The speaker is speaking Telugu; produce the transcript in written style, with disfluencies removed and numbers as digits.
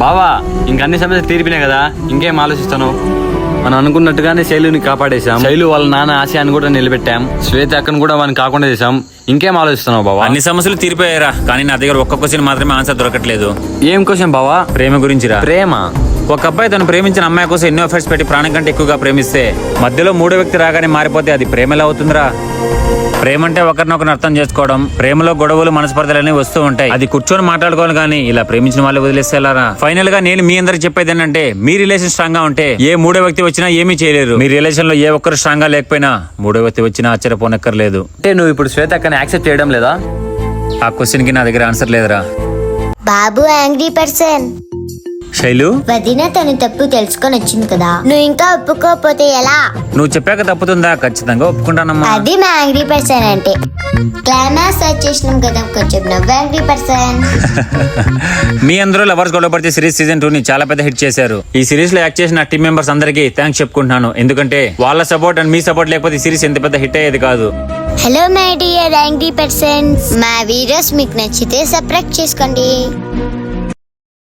బావా ఇంకన్ని సమస్యలు తీరిపినాయి కదా, ఇంకేం ఆలోచిస్తాను? మనం అనుకున్నట్టుగానే శైలుని కాపాడేశాం. శైలు వాళ్ళ నాన్న ఆశయాన్ని కూడా నిలబెట్టాం. శ్వేత అక్కను కూడా వాడిని కాకుండా చేశాం. ఇంకేం ఆలోచిస్తున్నావు బావా? అన్ని సమస్యలు తీరిపోయారా, కానీ నా దగ్గర ఒక్క క్వశ్చన్ మాత్రమే ఆన్సర్ దొరకట్లేదు. ఏం క్వశ్చన్ బావా? ప్రేమ గురించిరా. ప్రేమ? ఒక అబ్బాయి తను ప్రేమించిన అమ్మాయి కోసం ఎన్నో ఎఫర్ట్స్ పెట్టి ప్రాణం కంటే ఎక్కువగా ప్రేమిస్తే మధ్యలో మూడో వ్యక్తి రాగానే మారిపోతే అది ప్రేమ ఎలా అవుతుందిరా? ప్రేమ అంటే ఒకరినొకరు అర్థం చేసుకోవడం. ప్రేమలో గొడవలు మనస్పర్ధలు వస్తూ ఉంటాయి. అది కూర్చొని మాట్లాడుకోవాలి, కానీ ఇలా ప్రేమించిన వాళ్ళు వదిలేసేలారా? ఫైనల్ గా నేను మీ అందరికి చెప్పేది ఏంటంటే, మీ రిలేషన్ స్ట్రాంగ్ గా ఉంటే ఏ మూడో వ్యక్తి వచ్చినా ఏమీ చేయలేరు. మీ రిలేషన్ లో ఏ ఒక్కరు స్ట్రాంగ్ గా లేకపోయినా మూడో వ్యక్తి వచ్చినా ఆశ్చర్యపోనక్కర్లేదు. అంటే నువ్వు ఇప్పుడు శ్వేత అక్కని యాక్సెప్ట్ చేయడం లేదా? ఆ క్వశ్చన్ కి నా దగ్గర ఆన్సర్ లేదురా. బాబు యాంగ్రీ పర్సన్. శైలు, వదిన తను తప్పు తెలుసుకొని వచ్చింది కదా, నువ్వు ఇంకా ఒప్పుకోకపోతే ఎలా? నువ్వు చెప్పాక తప్పుతుందా? ఖచ్చితంగా ఒప్పుకుంటానమ్మా. అది మా యాంగ్రీ పర్సన్ అంటే. క్లైమాక్స్ సెర్చ్ చేసినాం కదా, కొంచెం నవ్వు యాంగ్రీ పర్సన్. మీ అందరూ లవర్స్ గొడవ పడితే సిరీస్ సీజన్ 2 ని చాలా పెద్ద హిట్ చేశారు. ఈ సిరీస్ లో యాక్ట్ చేసిన టీం మెంబర్స్ అందరికీ థ్యాంక్స్ చెప్పుకుంటున్నాను. ఎందుకంటే వాళ్ళ సపోర్ట్ అండ్ మీ సపోర్ట్ లేకపోతే ఈ సిరీస్ ఎంత పెద్ద హిట్ అయ్యేది కాదు. Hello my dear angry persons, మా వీడియోస్ మీకు నచ్చితే సబ్స్క్రైబ్ చేసుకోండి.